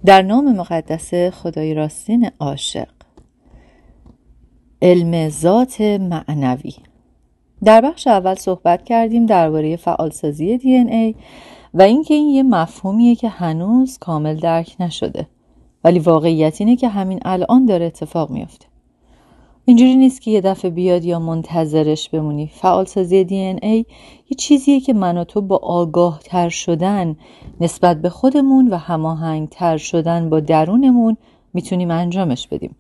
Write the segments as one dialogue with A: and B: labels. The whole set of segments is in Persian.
A: در نام مقدس خدای راستین عاشق. علم ذات معنوی. در بخش اول صحبت کردیم درباره فعالسازی DNA و اینکه این یه مفهومیه که هنوز کامل درک نشده، ولی واقعیت اینه که همین الان داره اتفاق میفته. اینجوری نیست که یه دفعه بیاد یا منتظرش بمونی. فعالسازی DNA یه چیزیه که من و تو با آگاه تر شدن نسبت به خودمون و هماهنگ تر شدن با درونمون میتونیم انجامش بدیم.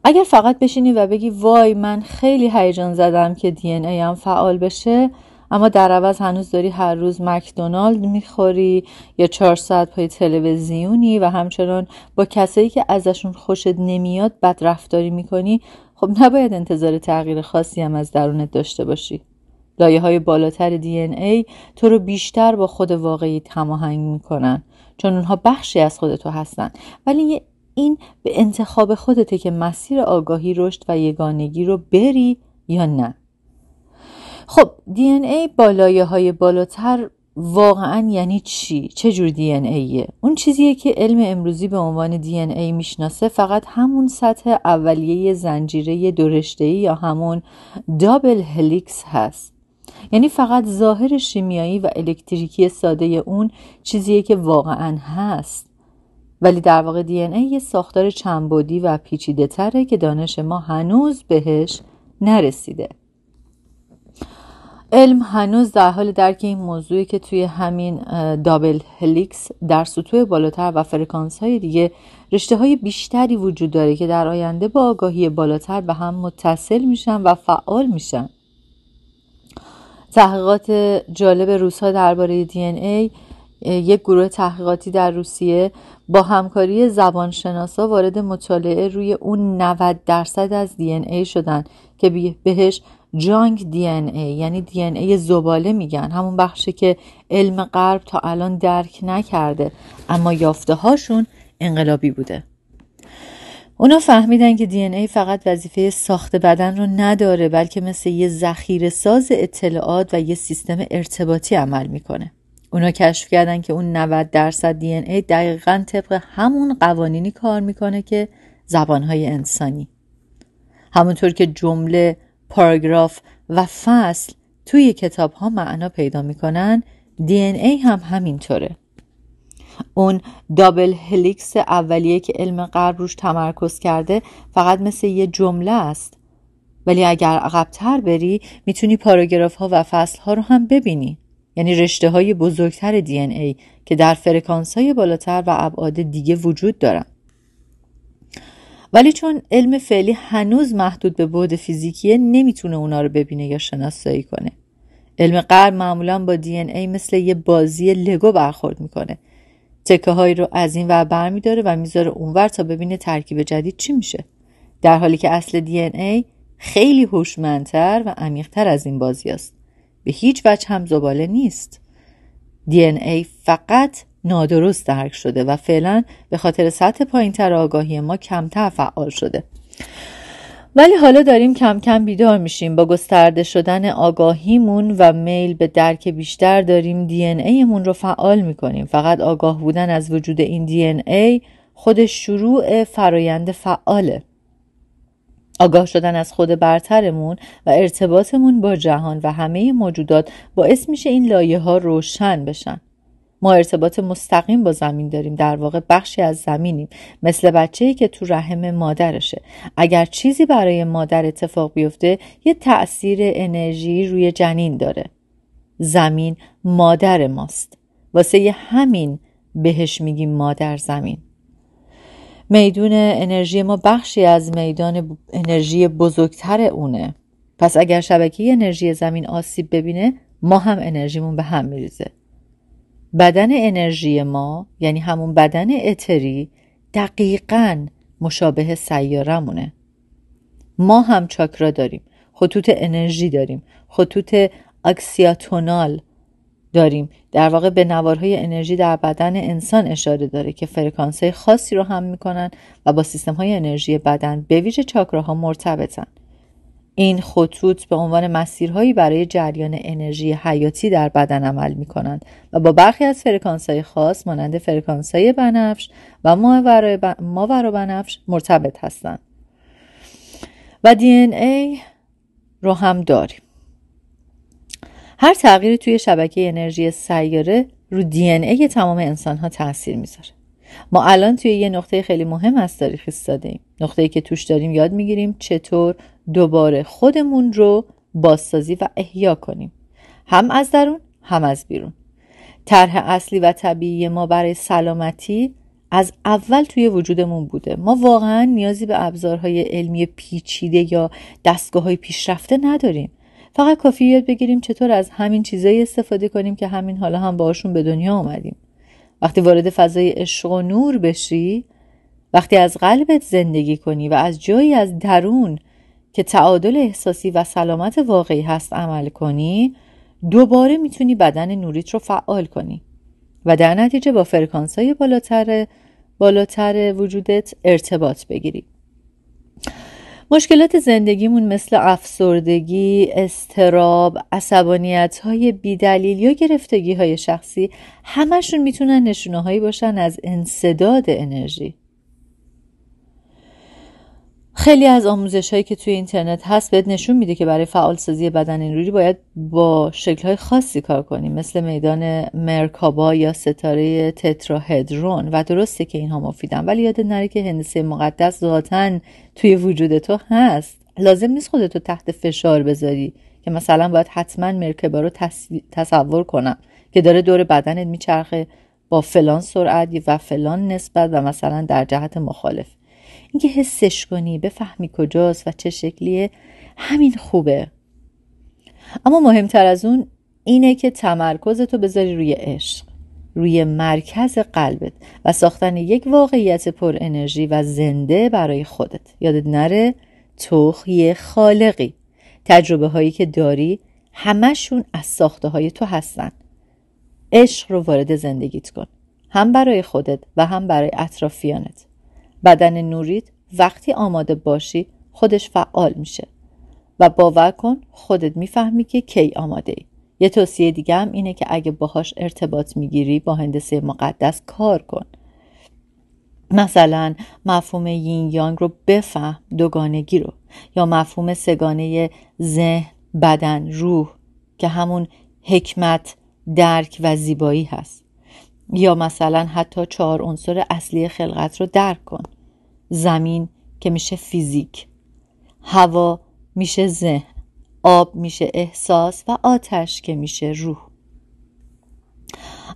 A: اگر فقط بشینی و بگی وای من خیلی هیجان زدم که DNA هم فعال بشه، اما در عوض هنوز داری هر روز مکدونالد میخوری یا 4 ساعت پای تلویزیونی و همچنان با کسایی که ازشون خوشت نمیاد بدرفتاری میکنی، خب نباید انتظار تغییر خاصی هم از درونت داشته باشی. لایه‌های بالاتر DNA تو رو بیشتر با خود واقعی هماهنگ میکنن، چون اونها بخشی از خود تو هستن، ولی این به انتخاب خودته که مسیر آگاهی، رشد و یگانگی رو بری یا نه. خب DNA با لایه‌های بالاتر واقعاً یعنی چی؟ چه جور DNAیه؟ اون چیزیه که علم امروزی به عنوان DNA میشناسه فقط همون سطح اولیه زنجیره دو رشته‌ای یا همون دابل هلیکس هست. یعنی فقط ظاهر شیمیایی و الکتریکی ساده اون چیزیه که واقعاً هست، ولی در واقع DNA یه ساختار چندبعدی و پیچیده تره که دانش ما هنوز بهش نرسیده. علم هنوز در حال درک این موضوعی که توی همین دابل هلیکس در سطوح بالاتر و فرکانس های دیگه رشته های بیشتری وجود داره که در آینده با آگاهی بالاتر به هم متصل میشن و فعال میشن. تحقیقات جالب روس‌ها درباره DNA، یک گروه تحقیقاتی در روسیه با همکاری زبانشناسا وارد مطالعه روی اون 90% از DNA شدن که بهش جانک DNA یعنی DNA زباله میگن، همون بخشی که علم غرب تا الان درک نکرده اما یافته هاشون انقلابی بوده. اونا فهمیدن که DNA فقط وظیفه ساخت بدن رو نداره، بلکه مثل یه ذخیره ساز اطلاعات و یه سیستم ارتباطی عمل میکنه. اونا کشف کردن که اون 90% DNA دقیقاً طبق همون قوانینی کار میکنه که زبانهای انسانی. همونطور که جمله، پاراگراف و فصل توی کتاب ها معنا پیدا میکنن، DNA هم همینطوره. اون دابل هلیکس اولیه که علم غرب روش تمرکز کرده فقط مثل یه جمله است، ولی اگر عقب‌تر بری میتونی پاراگراف ها و فصل ها رو هم ببینی، یعنی رشته های بزرگتر DNA که در فرکانس های بالاتر و ابعاد دیگه وجود دارن. ولی چون علم فعلی هنوز محدود به بعد فیزیکیه، نمیتونه اونا رو ببینه یا شناسایی کنه. علم غرب معمولا با DNA مثل یه بازی لگو برخورد میکنه. تکه هایی رو از این ور برمیداره و میذاره اونور تا ببینه ترکیب جدید چی میشه، در حالی که اصل DNA خیلی هوشمندتر و عمیق‌تر از این بازی است. به هیچ وجه هم زباله نیست. DNA فقط نادرست درک شده و فعلا به خاطر سطح پایین‌تر آگاهی ما کمتر فعال شده. ولی حالا داریم کم کم بیدار میشیم. با گسترده شدن آگاهیمون و میل به درک بیشتر داریم DNA مون رو فعال میکنیم. فقط آگاه بودن از وجود این DNA خود شروع فرایند فعاله. آگاه شدن از خود برترمون و ارتباطمون با جهان و همه موجودات باعث میشه این لایه ها روشن بشن. ما ارتباط مستقیم با زمین داریم، در واقع بخشی از زمینیم، مثل بچه‌ای که تو رحم مادرشه. اگر چیزی برای مادر اتفاق بیفته یه تأثیر انرژی روی جنین داره. زمین مادر ماست، واسه همین بهش میگیم مادر زمین. میدون انرژی ما بخشی از میدان انرژی بزرگتر اونه. پس اگر شبکه انرژی زمین آسیب ببینه، ما هم انرژیمون به هم میریزه. بدن انرژی ما یعنی همون بدن اتری دقیقاً مشابه سیارمونه. ما هم چاکرا داریم، خطوط انرژی داریم، خطوط اکسیاتونال داریم. در واقع به نوارهای انرژی در بدن انسان اشاره داره که فرکانس‌های خاصی رو هم میکنن و با سیستم‌های انرژی بدن به ویژه چاکراها مرتبطن. این خطوط به عنوان مسیرهایی برای جریان انرژی حیاتی در بدن عمل می کنند و با برخی از فرکانس‌های خاص مانند فرکانس‌های بنفش و ماورا بنفش مرتبط هستند. و DNA رو هم داریم. هر تغییری توی شبکه انرژی سیاره رو DNA تمام انسان‌ها تأثیر میذاره. ما الان توی یه نقطه خیلی مهم از تاریخ ایستاده‌ایم. نقطه‌ای که توش داریم یاد میگیریم چطور دوباره خودمون رو بازسازی و احیا کنیم. هم از درون هم از بیرون. طرح اصلی و طبیعی ما برای سلامتی از اول توی وجودمون بوده. ما واقعا نیازی به ابزارهای علمی پیچیده یا دستگاه‌های پیشرفته نداریم. فقط کافیه یاد بگیریم چطور از همین چیزایی استفاده کنیم که همین حالا هم باهاشون به دنیا اومدیم. وقتی وارد فضای عشق و نور بشی، وقتی از قلبت زندگی کنی و از جایی از درون که تعادل احساسی و سلامت واقعی هست عمل کنی، دوباره میتونی بدن نوریت رو فعال کنی و در نتیجه با فرکانس‌های بالاتر وجودت ارتباط بگیری. مشکلات زندگیمون مثل افسردگی، اضطراب، عصبانیت‌های بی‌دلیل یا گرفتگی‌های شخصی همشون میتونن نشونه‌هایی باشن از انسداد انرژی. خیلی از آموزش‌هایی که توی اینترنت هست بهت نشون میده که برای فعالسازی بدن نوری باید با شکل‌های خاصی کار کنیم، مثل میدان مرکابا یا ستاره تتراهدرون، و درسته که اینها مفیدن، ولی یادت نره که هندسه مقدس ذاتاً توی وجود تو هست. لازم نیست خودتو تحت فشار بذاری که مثلا باید حتما مرکبا رو تصور کنم که داره دور بدنت میچرخه با فلان سرعت و فلان نسبت و مثلا در جهت مخالف. اینکه حسش کنی، بفهمی کجاست و چه شکلیه، همین خوبه. اما مهمتر از اون اینه که تمرکزتو بذاری روی عشق، روی مرکز قلبت و ساختن یک واقعیت پر انرژی و زنده برای خودت. یادت نره تو یه خالقی. تجربه هایی که داری همشون از ساخته های تو هستن. عشق رو وارد زندگیت کن، هم برای خودت و هم برای اطرافیانت. بدن نوریت وقتی آماده باشی خودش فعال میشه و باور کن خودت میفهمی که کی آماده ای. یه توصیه دیگه هم اینه که اگه باهاش ارتباط میگیری با هندسه مقدس کار کن. مثلا مفهوم یین یانگ رو بفهم، دوگانگی رو، یا مفهوم سگانه ذهن، بدن، روح که همون حکمت، درک و زیبایی هست. یا مثلا حتی 4 عنصر اصلی خلقت رو درک کن. زمین که میشه فیزیک، هوا میشه ذهن، آب میشه احساس و آتش که میشه روح.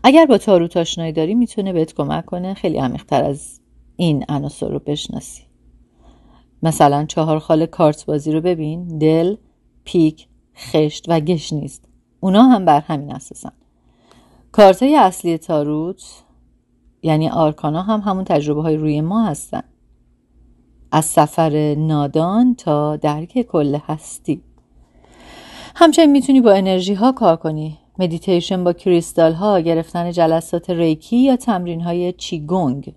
A: اگر با تاروت آشنایی داری میتونه بهت کمک کنه خیلی عمیق‌تر از این عناصر رو بشناسی. مثلا 4 خال کارت بازی رو ببین، دل، پیک، خشت و گشنیز. اونا هم بر همین اساسن. کارتای اصلی تاروت یعنی آرکانا هم همون تجربه های روی ما هستن، از سفر نادان تا درک کل هستی. همچنین میتونی با انرژی ها کار کنی، مدیتیشن با کریستال ها، گرفتن جلسات ریکی یا تمرین های چیگونگ.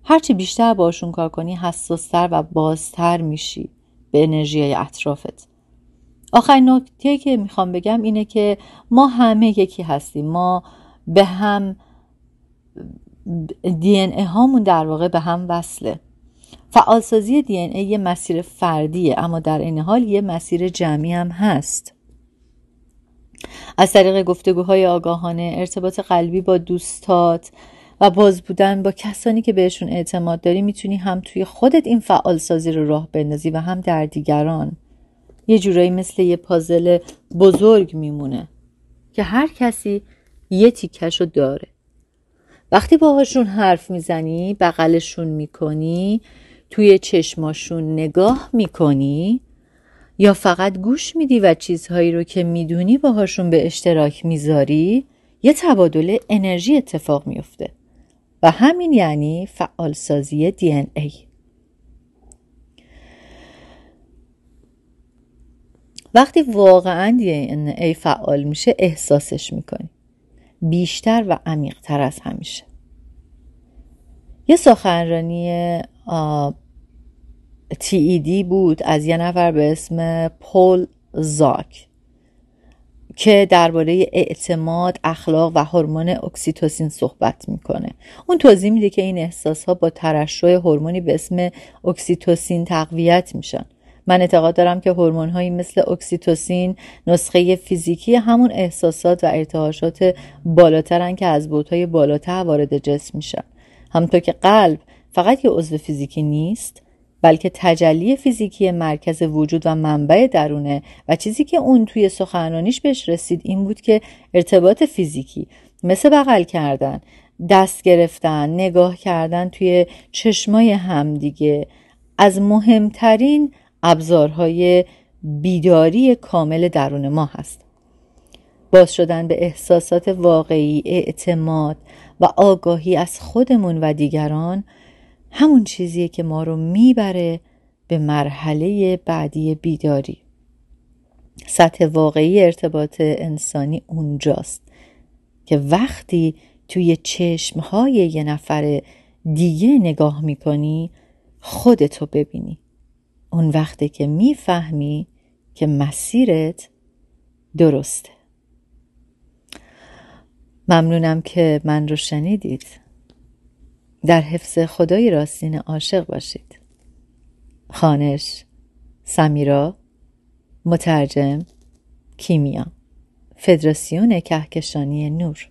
A: هرچی بیشتر باشون کار کنی حساستر و بازتر میشی به انرژی های اطرافت. آخرین نکته که میخوام بگم اینه که ما همه یکی هستیم. ما به هم DNA هامون در واقع به هم وصله. فعالسازی DNA یه مسیر فردیه، اما در این حال یه مسیر جمعی هم هست. از طریق گفتگوهای آگاهانه، ارتباط قلبی با دوستات و باز بودن با کسانی که بهشون اعتماد داری میتونی هم توی خودت این فعالسازی رو راه بندازی و هم در دیگران. یه جورایی مثل یه پازل بزرگ میمونه که هر کسی یه تیکشو داره. وقتی باهاشون حرف میزنی، بغلشون میکنی، توی چشماشون نگاه میکنی یا فقط گوش میدی و چیزهایی رو که میدونی باهاشون به اشتراک میذاری، یه تبادل انرژی اتفاق میفته و همین یعنی فعالسازی DNA. وقتی واقعا DNA فعال میشه احساسش میکنی بیشتر و عمیق‌تر از همیشه. یه سخنرانی TED بود از یه نفر به اسم پول زاک که درباره اعتماد، اخلاق و هورمون اکسیتوسین صحبت میکنه. اون توضیح میده که این احساسها با ترشح هورمونی به اسم اکسیتوسین تقویت میشن. من اعتقاد دارم که هورمون‌هایی مثل اکسیتوسین نسخه فیزیکی همون احساسات و ارتعاشات بالاترن که از بعدهای بالاتر وارد جسم میشن. همونطور که قلب فقط یه عضو فیزیکی نیست، بلکه تجلی فیزیکی مرکز وجود و منبع درونه و چیزی که اون توی سخنرانیش بهش رسید این بود که ارتباط فیزیکی مثل بغل کردن، دست گرفتن، نگاه کردن توی چشمای همدیگه از مهمترین ابزارهای بیداری کامل درون ما هست. باز شدن به احساسات واقعی، اعتماد و آگاهی از خودمون و دیگران همون چیزیه که ما رو میبره به مرحله بعدی بیداری. سطح واقعی ارتباط انسانی اونجاست که وقتی توی چشمهای یه نفر دیگه نگاه میکنی خودتو ببینی. اون وقتی که میفهمی که مسیرت درسته. ممنونم که من رو شنیدید. در حفظ خدای راستین عاشق باشید. خوانش سمیرا، مترجم کیمیا، فدراسیون کهکشانی نور.